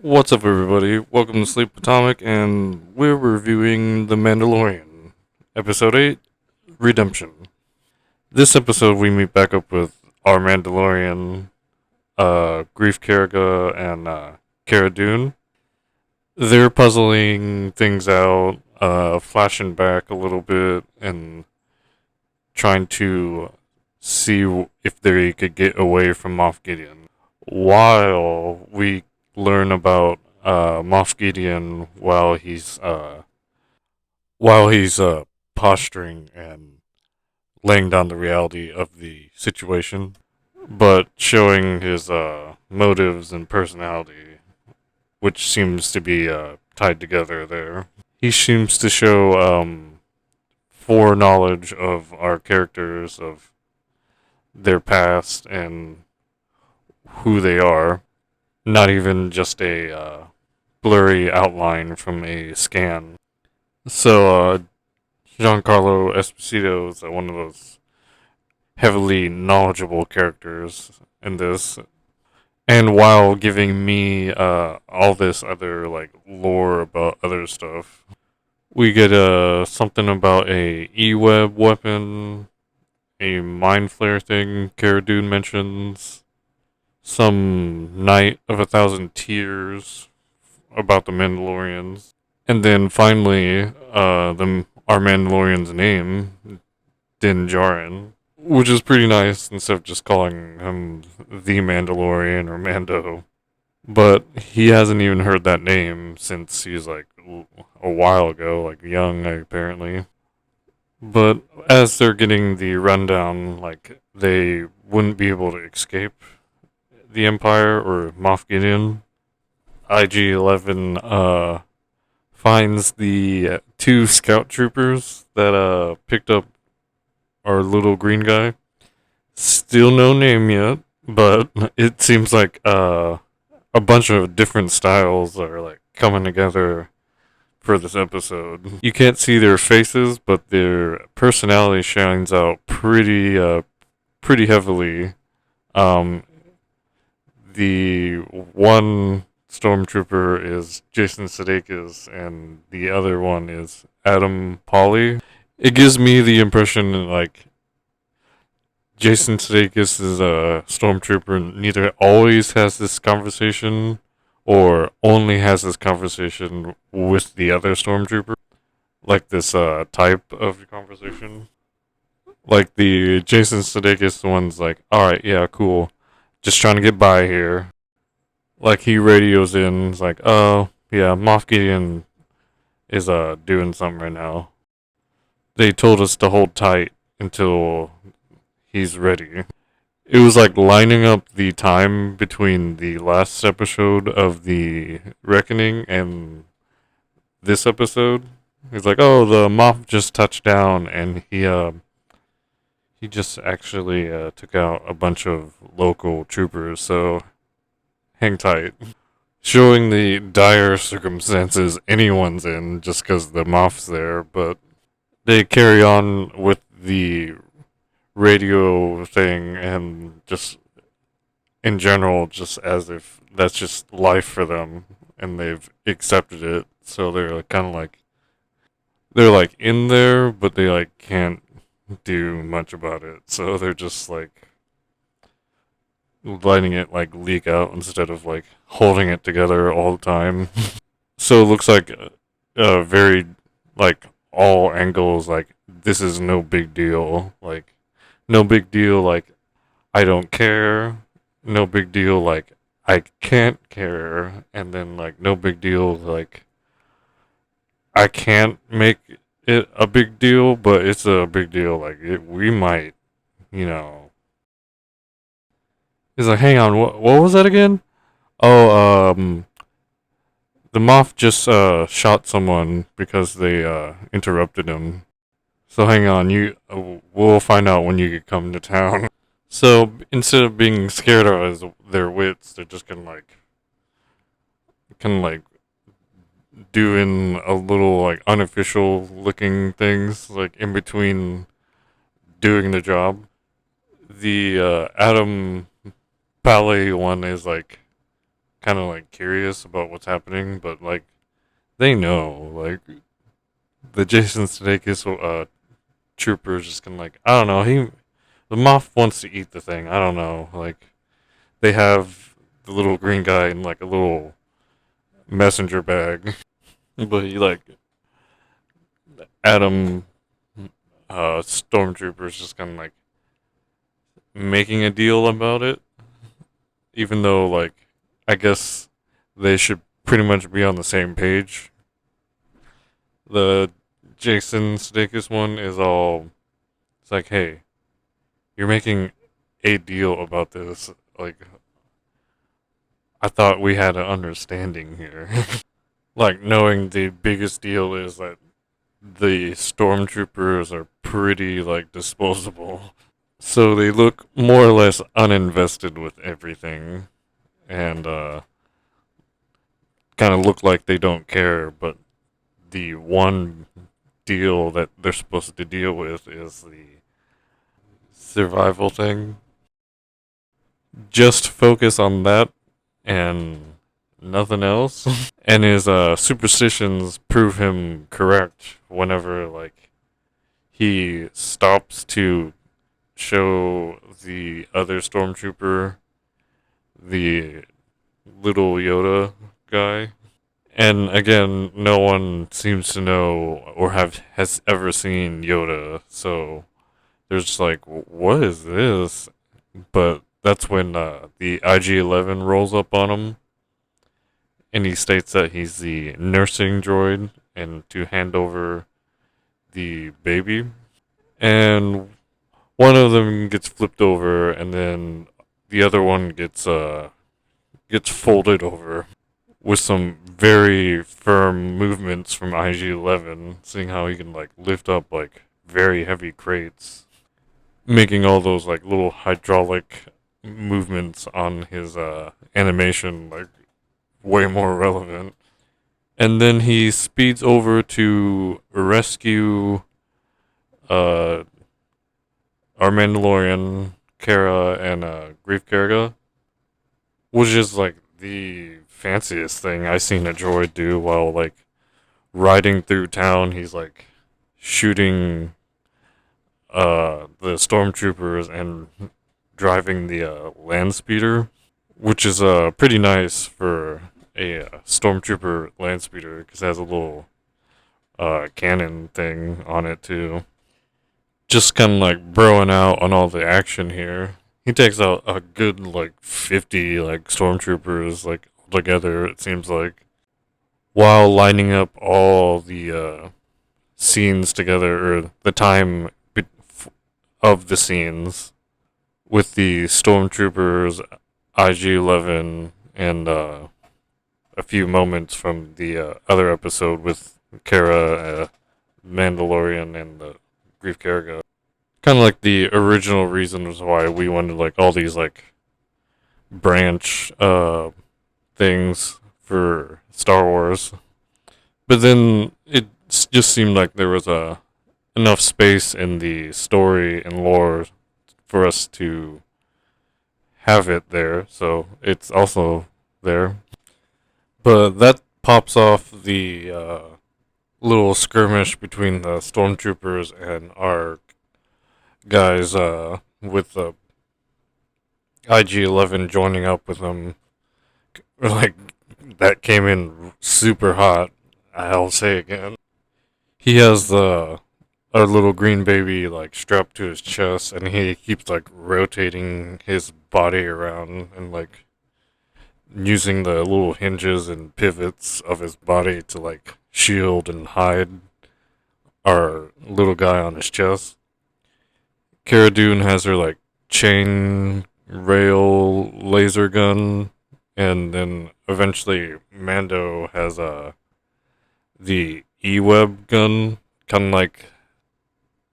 What's up, everybody? Welcome to Sleep Atomic, and we're reviewing The Mandalorian, Episode 8 Redemption. This episode, we meet back up with our Mandalorian, Grief Karga, and Cara Dune. They're puzzling things out, flashing back a little bit, and trying to see if they could get away from Moff Gideon. While we learn about Moff Gideon while he's posturing and laying down the reality of the situation, but showing his motives and personality, which seems to be tied together there. He seems to show foreknowledge of our characters, of their past and who they are, not even just a blurry outline from a scan. So, Giancarlo Esposito is one of those heavily knowledgeable characters in this. And while giving me all this other like lore about other stuff, we get something about a E-web weapon, a mind flare thing Cara Dune mentions, some Night of a Thousand Tears about the Mandalorians, and then finally, our Mandalorian's name, Din Djarin, which is pretty nice instead of just calling him the Mandalorian or Mando. But he hasn't even heard that name since he's like a while ago, like young apparently. But as they're getting the rundown, like they wouldn't be able to escape the Empire or Moff Gideon. IG-11 finds the two scout troopers that picked up our little green guy. Still no name yet, but it seems like a bunch of different styles are like coming together for this episode. You can't see their faces, but their personality shines out pretty heavily. Um, the one stormtrooper is Jason Sudeikis, and the other one is Adam Pally. It gives me the impression like Jason Sudeikis is a stormtrooper, neither always has this conversation or only has this conversation with the other stormtrooper, like this type of conversation. Like the Jason Sudeikis one's like, all right, yeah, cool, just trying to get by here. Like he radios in, it's like, oh yeah, Moff Gideon is doing something right now. They told us to hold tight until he's ready. It was like lining up the time between the last episode of the Reckoning and this episode. He's like, oh, the Moff just touched down, and he just actually took out a bunch of local troopers. So hang tight. Showing the dire circumstances anyone's in just because the Moff's there, but they carry on with the radio thing and just in general, just as if that's just life for them and they've accepted it. So they're like, kind of like they're like in there, but they like can't do much about it. So they're just like letting it like leak out instead of like holding it together all the time. So it looks like very like all angles like this is no big deal. Like no big deal. Like I don't care. No big deal. Like I can't care. And then like no big deal. Like I can't make it a big deal, but it's a big deal. Like we might, you know. He's like, hang on, what was that again? Oh, the Moff just shot someone because they interrupted him. So hang on, we'll find out when you come to town. So instead of being scared of their wits, they're just kind of like doing a little like unofficial looking things like in between doing the job. The Adam Palais one is like kind of like curious about what's happening, but like they know, like the Jason Sudeikis trooper is just kind of like, I don't know, the Moff wants to eat the thing. I don't know, like they have the little green guy in like a little messenger bag, but he like Adam stormtroopers just kind of like making a deal about it, even though like I guess they should pretty much be on the same page. The Jason Sudeikis one is all it's like, hey, you're making a deal about this. Like, I thought we had an understanding here. Like, knowing the biggest deal is that the stormtroopers are pretty like disposable. So they look more or less uninvested with everything and kind of look like they don't care, but the one deal that they're supposed to deal with is the survival thing. Just focus on that and nothing else. And his superstitions prove him correct whenever like he stops to show the other stormtrooper the little Yoda guy. And again, no one seems to know or has ever seen Yoda, so they're just like, "What is this?" But that's when the IG-11 rolls up on him, and he states that he's the nursing droid and to hand over the baby. And one of them gets flipped over, and then the other one gets folded over with some very firm movements from IG-11, seeing how he can like lift up like very heavy crates, making all those like little hydraulic movements on his animation like way more relevant. And then he speeds over to rescue uh, our Mandalorian, Kara, and Grief Karga, which is like the fanciest thing I seen a droid do while like riding through town. He's like shooting the stormtroopers and driving the land speeder, which is pretty nice for a stormtrooper land speeder because it has a little cannon thing on it too. Just kind of like broing out on all the action here. He takes out a good like 50 like stormtroopers like together. It seems like while lining up all the scenes together or the time of the scenes with the stormtroopers, IG-11, and a few moments from the other episode with Kara, Mandalorian, and the Grief Karga. Kind of like the original reasons why we wanted like all these like branch things for Star Wars, but then it just seemed like there was enough space in the story and lore for us to have it there, so it's also there. But that pops off the little skirmish between the stormtroopers and our guys with the IG-11 joining up with them. Like, that came in super hot. I'll say again. He has our little green baby like strapped to his chest, and he keeps like rotating his body around and like using the little hinges and pivots of his body to like shield and hide our little guy on his chest. Cara Dune has her like chain rail laser gun, and then eventually Mando has the E-web gun, kind of like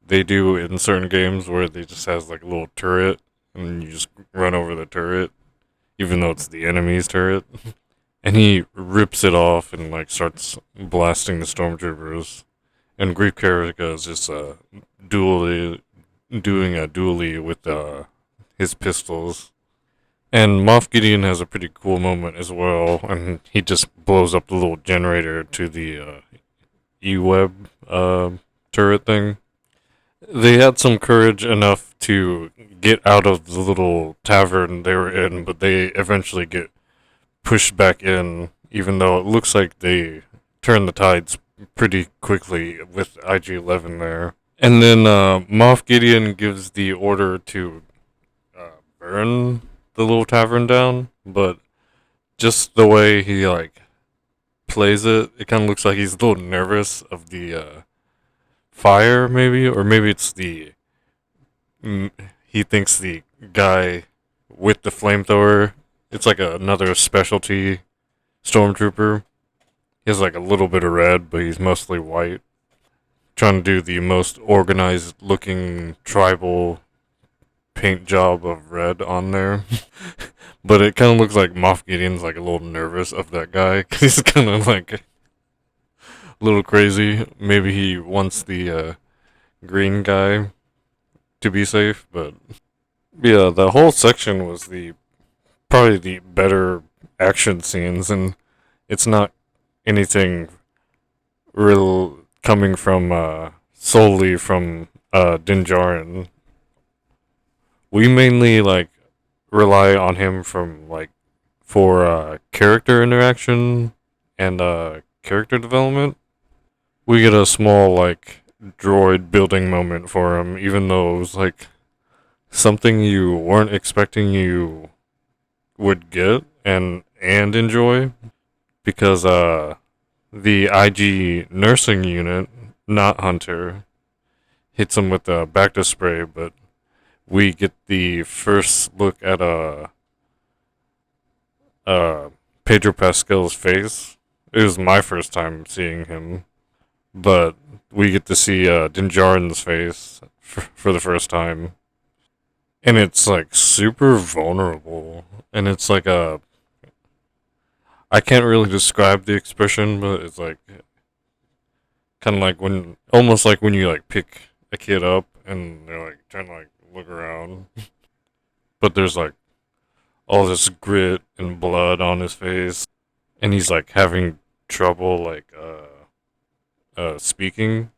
they do in certain games where they just has like a little turret and you just run over the turret, even though it's the enemy's turret. And he rips it off and like starts blasting the stormtroopers. And Grief Karga is just dually doing a dually with his pistols. And Moff Gideon has a pretty cool moment as well, and he just blows up the little generator to the E-Web turret thing. They had some courage enough to get out of the little tavern they were in, but they eventually get pushed back in, even though it looks like they turn the tides pretty quickly with IG-11 there. And then Moff Gideon gives the order to burn the little tavern down, but just the way he like plays it, it kind of looks like he's a little nervous of the fire, maybe, or maybe it's the mm, he thinks the guy with the flamethrower. It's like another specialty stormtrooper. He has like a little bit of red, but he's mostly white. Trying to do the most organized looking tribal paint job of red on there. But it kind of looks like Moff Gideon's like a little nervous of that guy because he's kind of like a little crazy. Maybe he wants the green guy to be safe, but yeah, the whole section was the probably the better action scenes, and it's not anything real coming from solely from Din Djarin. We mainly like rely on him from like for character interaction and character development. We get a small like droid building moment for him, even though it was like something you weren't expecting you would get and enjoy because the IG nursing unit, not Hunter, hits him with the Bacta spray, but we get the first look at Pedro Pascal's face. It was my first time seeing him, but we get to see Din Djarin's face for the first time, and it's like super vulnerable, and it's like a I can't really describe the expression, but it's like kind of like when almost like when you like pick a kid up and they're like trying to like look around, but there's like all this grit and blood on his face, and he's like having trouble like speaking,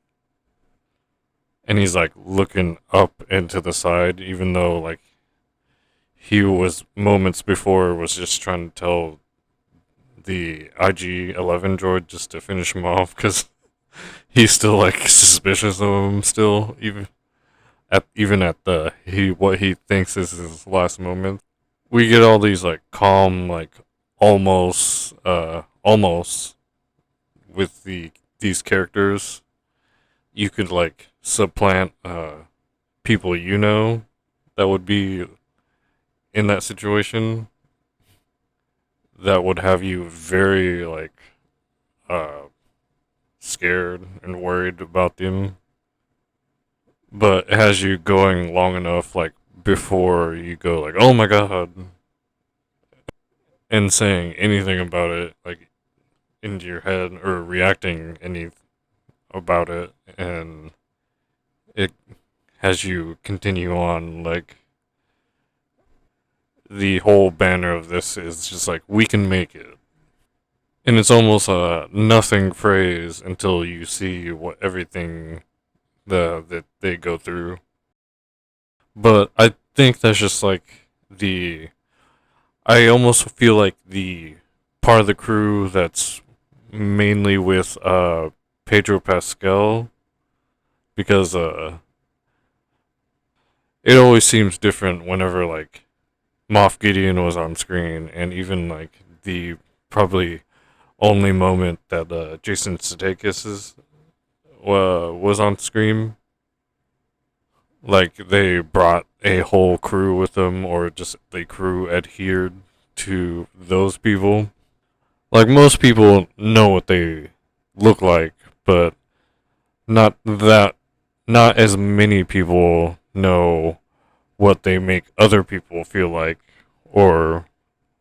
and he's like looking up and to the side, even though like he was moments before was just trying to tell the IG-11 droid just to finish him off because he's still like suspicious of him still, even at the he what he thinks is his last moment. We get all these like calm like almost with these characters. You could like supplant people you know that would be in that situation that would have you very like uh scared and worried about them, but it has you going long enough like before you go like oh my god and saying anything about it like into your head or reacting any about it, and it has you continue on like the whole banner of this is just like we can make it, and it's almost a nothing phrase until you see what everything that they go through. But I think that's just like the I almost feel like the part of the crew that's mainly with Pedro Pascal because it always seems different whenever like Moff Gideon was on screen, and even like the probably only moment that Jason Sudeikis was on screen. Like they brought a whole crew with them, or just the crew adhered to those people. Like most people know what they look like, but not that not as many people know what they make other people feel like or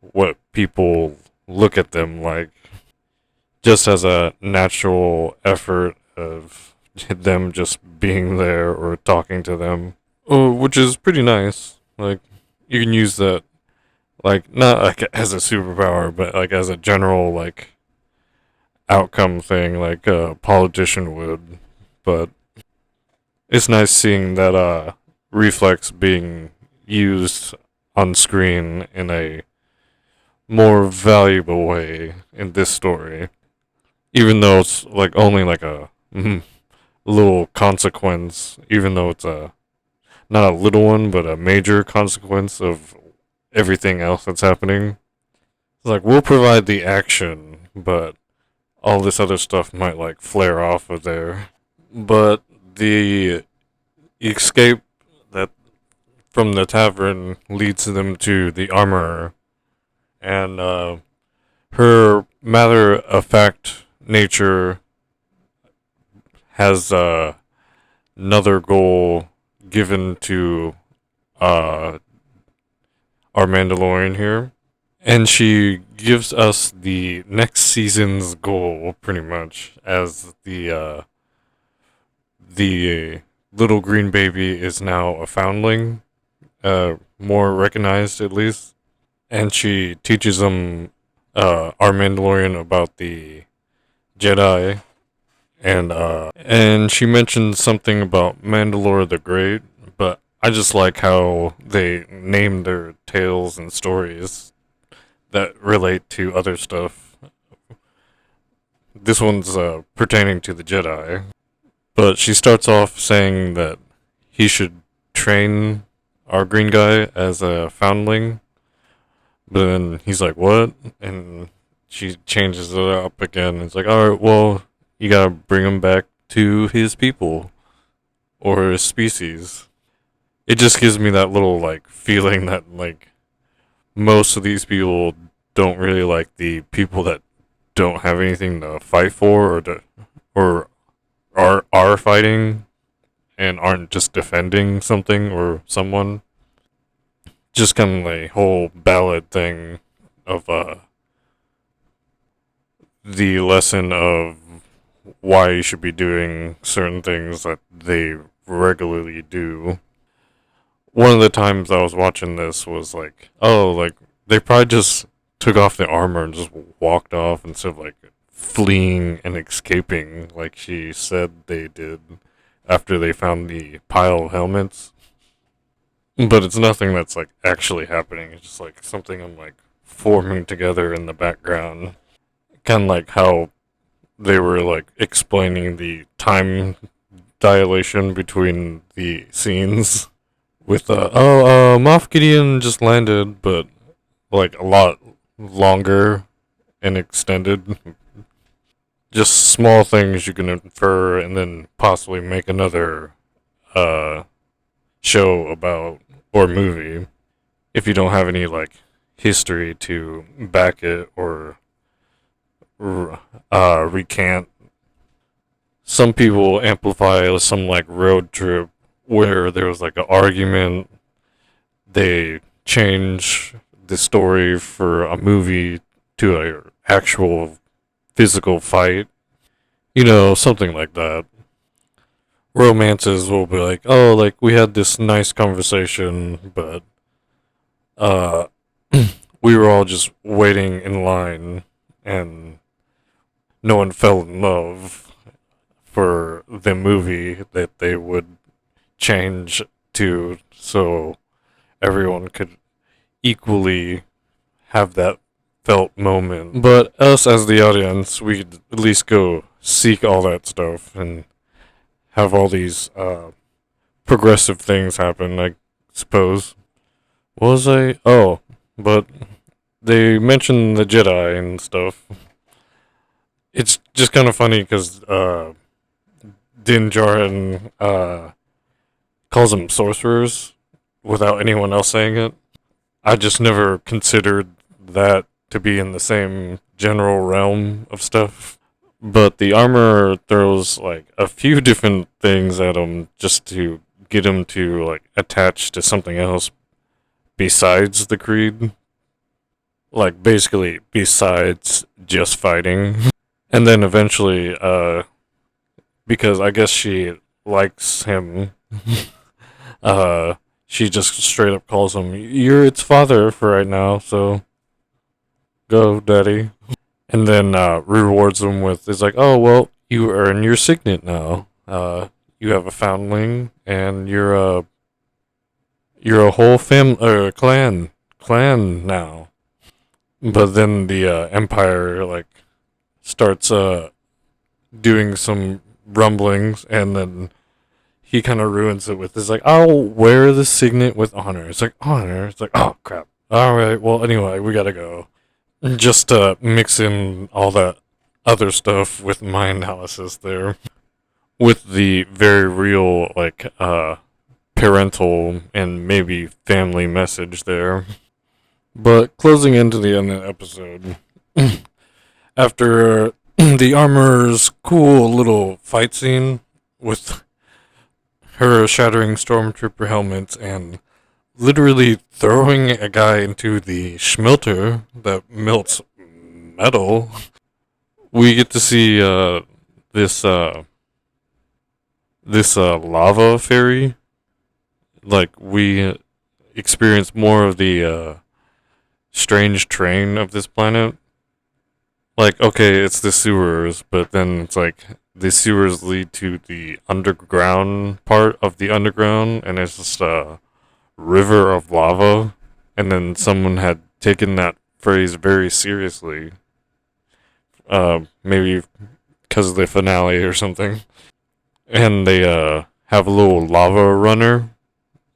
what people look at them like just as a natural effort of them just being there or talking to them, which is pretty nice. Like you can use that Like not like as a superpower, but like as a general like outcome thing, like a politician would. But it's nice seeing that reflex being used on screen in a more valuable way in this story, even though it's like only like a little consequence, even though it's a not a little one, but a major consequence of everything else that's happening. It's like we'll provide the action, but all this other stuff might like flare off of there. But the escape that from the tavern leads them to the armorer, and her matter of fact nature has another goal given to uh, our Mandalorian here. And she gives us the next season's goal, pretty much, as the little green baby is now a foundling, more recognized at least, and she teaches them, our Mandalorian, about the Jedi, and she mentions something about Mandalore the Great, but I just like how they name their tales and stories that relate to other stuff. This one's pertaining to the Jedi, but she starts off saying that he should train our green guy as a foundling, but then he's like, "What?" And she changes it up again. It's like, "All right, well, you gotta bring him back to his people or his species." It just gives me that little like feeling that like most of these people don't really like the people that don't have anything to fight for or are fighting and aren't just defending something or someone. Just kind of a whole ballad thing of the lesson of why you should be doing certain things that they regularly do. One of the times I was watching this was like, oh, like they probably just took off the armor and just walked off instead of like fleeing and escaping like she said they did after they found the pile of helmets. But it's nothing that's like actually happening. It's just like something I'm like forming together in the background. Kind of like how they were like explaining the time dilation between the scenes with Moff Gideon just landed, but like a lot longer and extended. Just small things you can infer and then possibly make another uh show about or movie if you don't have any like history to back it or recant. Some people amplify some like road trip where there was like an argument. They change the story for a movie to a actual physical fight. You know, something like that. Romances will be like, oh, like we had this nice conversation, but uh, we were all just waiting in line, and no one fell in love for the movie that they would change to, so everyone could equally have that felt moment. But us as the audience, we'd at least go seek all that stuff and have all these progressive things happen, I suppose. What was I? Oh, but they mentioned the Jedi and stuff. It's just kind of funny because Din Djarin calls them sorcerers without anyone else saying it. I just never considered that to be in the same general realm of stuff. But the armor throws like a few different things at him just to get him to like attach to something else besides the creed. Like basically besides just fighting. And then eventually, because I guess she likes him, uh, she just straight up calls him, "You're its father for right now, so go, daddy." And then rewards him with, it's like, "Oh well, you earn your signet now. You have a foundling, and you're a whole clan now." But then the empire like starts doing some rumblings, and then he kind of ruins it with, "It's like, I'll wear the signet with honor." It's like, honor. It's like, oh crap. All right. Well, anyway, we gotta go. Just mix in all that other stuff with my analysis there, with the very real like parental and maybe family message there. But closing into the end of the episode, after the armor's cool little fight scene with her shattering stormtrooper helmets and literally throwing a guy into the schmelter that melts metal, we get to see this lava fairy. Like, we experience more of the strange terrain of this planet. Like, okay, it's the sewers, but then it's like the sewers lead to the underground part of the underground, and it's just a river of lava. And then someone had taken that phrase very seriously, maybe because of the finale or something. And they have a little lava runner.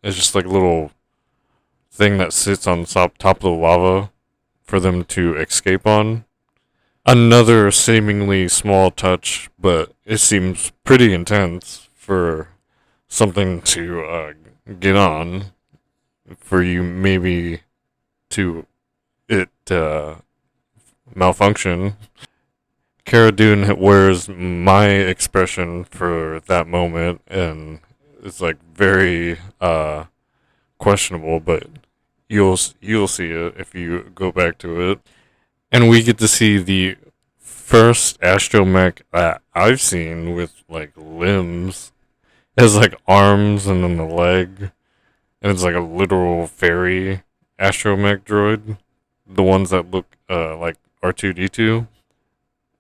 It's just like a little thing that sits on top of the lava for them to escape on. Another seemingly small touch, but it seems pretty intense for something to get on. For you maybe to it malfunction. Cara Dune wears my expression for that moment, and it's like very questionable, but you'll see it if you go back to it. And we get to see the first astromech that I've seen with like limbs. It has like arms and then the leg, and it's like a literal fairy astromech droid. The ones that look like R2D2.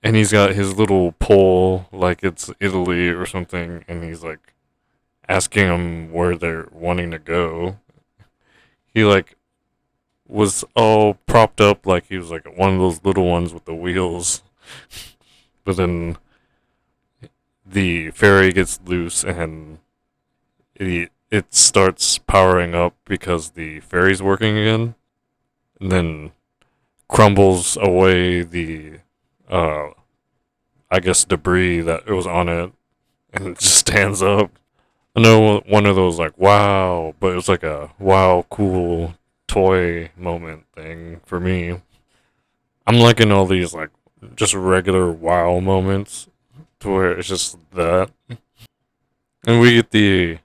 And he's got his little pole like it's Italy or something, and he's like asking them where they're wanting to go. He like was all propped up like he was like one of those little ones with the wheels. But then the ferry gets loose, and it starts powering up because the ferry's working again. And then crumbles away the uh I guess debris that it was on it, and it just stands up. I know one of those like wow, but it was like a wow cool toy moment thing for me. I'm liking all these like just regular wow moments to where it's just that. And we get the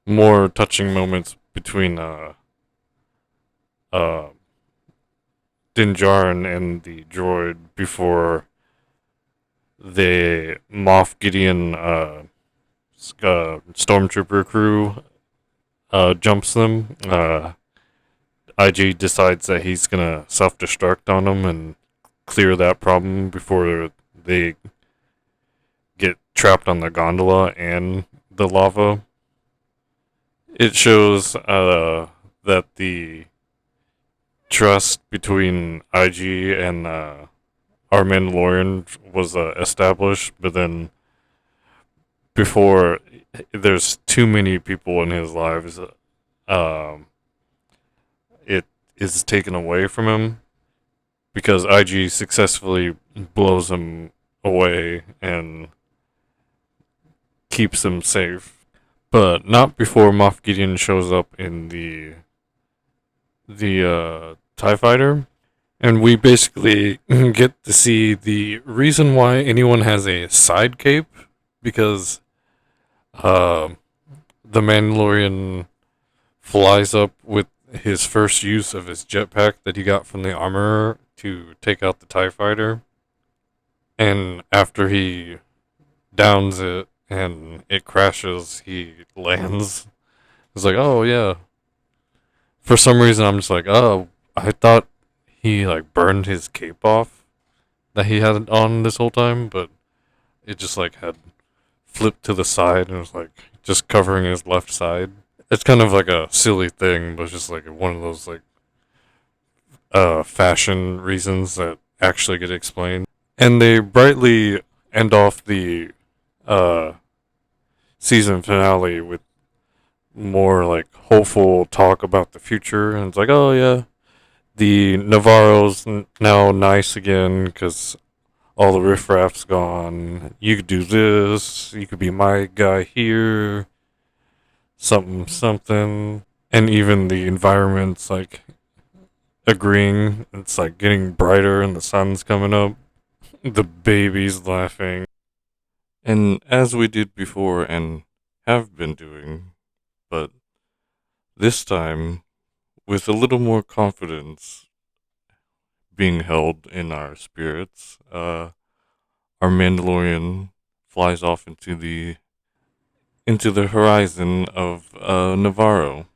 more touching moments between uh Din Djarin and the droid before the Moff Gideon stormtrooper crew jumps them. IG decides that he's gonna self-destruct on them and clear that problem before they get trapped on the gondola and the lava. It shows that the trust between IG and our Mandalorian was established, but then before there's too many people in his lives, it is taken away from him because IG successfully blows him away and keeps him safe, but not before Moff Gideon shows up in the TIE fighter. And we basically get to see the reason why anyone has a side cape, because the Mandalorian flies up with his first use of his jetpack that he got from the armorer to take out the TIE fighter. And after he downs it and it crashes, he lands It's like, oh yeah. For some reason, I'm just like, oh, I thought he like burned his cape off that he had on this whole time, but it just like had flipped to the side and was like just covering his left side. It's kind of like a silly thing, but it's just like one of those like fashion reasons that actually get explained. And they brightly end off the uh season finale with more like hopeful talk about the future, and it's like, oh yeah, the Navarro's now nice again because all the riffraff's gone. You could do this. You could be my guy here. Something, something. And even the environment's like agreeing. It's like getting brighter and the sun's coming up. The baby's laughing. And as we did before and have been doing, but this time with a little more confidence being held in our spirits, our Mandalorian flies off into the horizon of Navarro.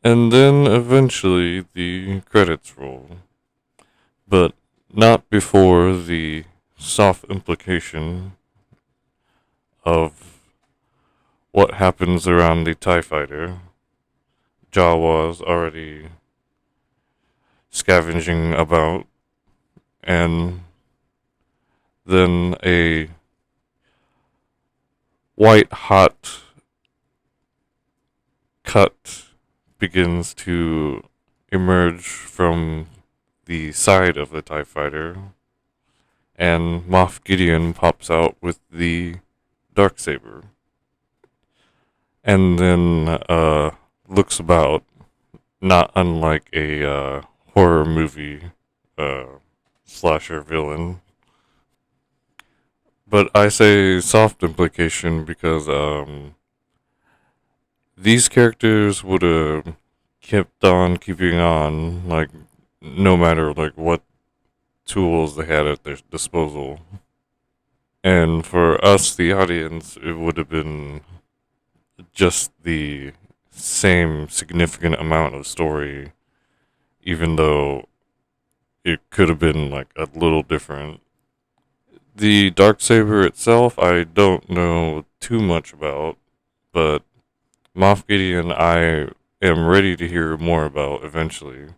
And then eventually the credits roll. But not before the soft implication of what happens around the TIE fighter. Jawa's already scavenging about, and then a white hot cut begins to emerge from the side of the TIE fighter, and Moff Gideon pops out with the Darksaber. And then looks about, not unlike a horror movie uh, slasher villain. But I say soft implication because these characters would have kept on keeping on, like no matter like what tools they had at their disposal. And for us, the audience, it would have been just the same significant amount of story, even though it could have been like a little different. The dark saber itself, I don't know too much about, but Moff Gideon, I am ready to hear more about eventually.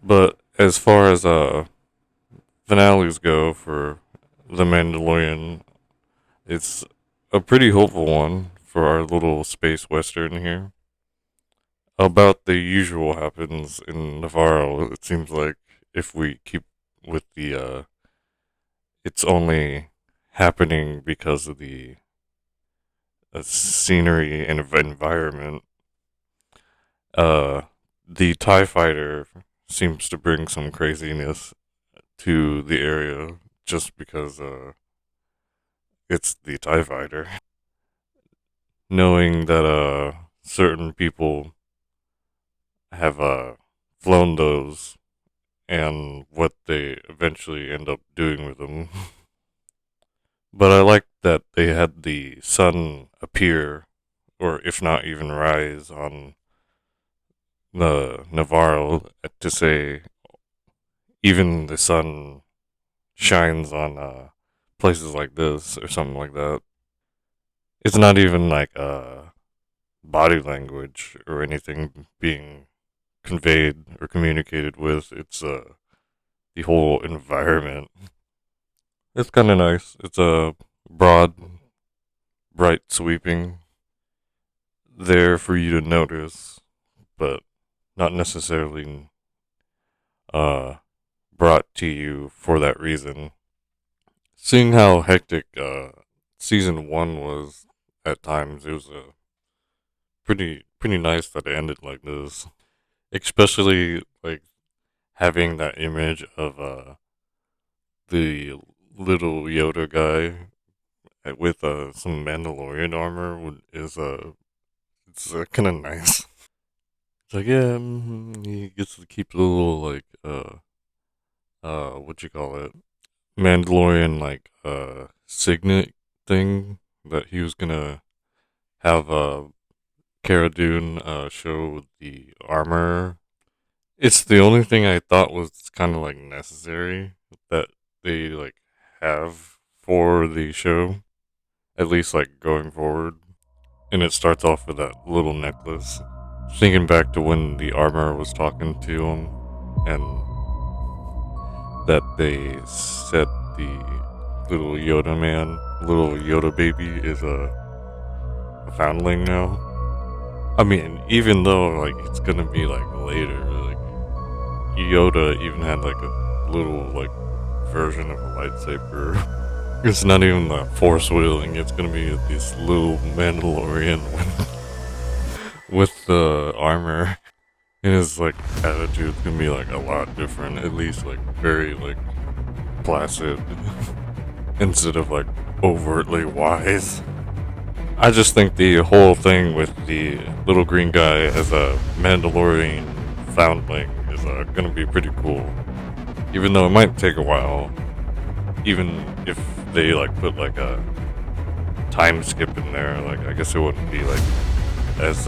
But as far as finales go for The Mandalorian, it's a pretty hopeful one for our little space western here. About the usual happens in Navarro. It seems like if we keep with the it's only happening because of the scenery and environment. Uh, the Tie Fighter seems to bring some craziness to the area just because it's the Tie Fighter. Knowing that certain people have flown those and what they eventually end up doing with them. But I like that they had the sun appear, or if not even rise, on the Navarro to say even the sun shines on places like this or something like that. It's not even like body language or anything being conveyed or communicated with. It's the whole environment. It's kind of nice. It's a broad, bright, sweeping, there for you to notice, but not necessarily uh, brought to you for that reason. Seeing how hectic season one was at times, it was pretty nice that it ended like this. Especially like having that image of the little Yoda guy with some Mandalorian armor is it's kind of nice. It's like yeah, he gets to keep the little like what you call it, Mandalorian like signet thing that he was gonna have Cara Dune show the armor. It's the only thing I thought was kind of like necessary that they like have for the show, at least like going forward. And it starts off with that little necklace. Thinking back to when the armor was talking to him, and that they said the little Yoda man, little Yoda baby, is a foundling now. I mean, even though like it's gonna be like later, like Yoda even had like a little like version of a lightsaber. It's not even the force wielding. It's gonna be this little Mandalorian with the armor, and his like attitude's gonna be like a lot different. At least like very like placid instead of like overtly wise. I just think the whole thing with the little green guy as a Mandalorian foundling is gonna be pretty cool. Even though it might take a while, even if they like put like a time skip in there, like I guess it wouldn't be like as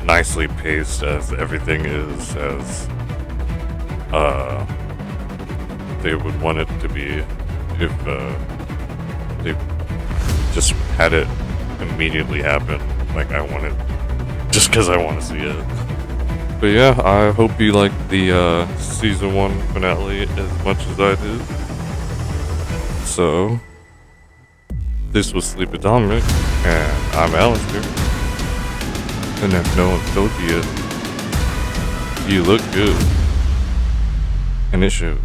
nicely paced as everything is as they would want it to be if they just had it immediately happen. Like I want it just because I want to see it. But yeah, I hope you liked the season 1 finale as much as I did. So, this was Sleep Atomic, and I'm Alistair. And if no one told you yet, you look good. And it shows.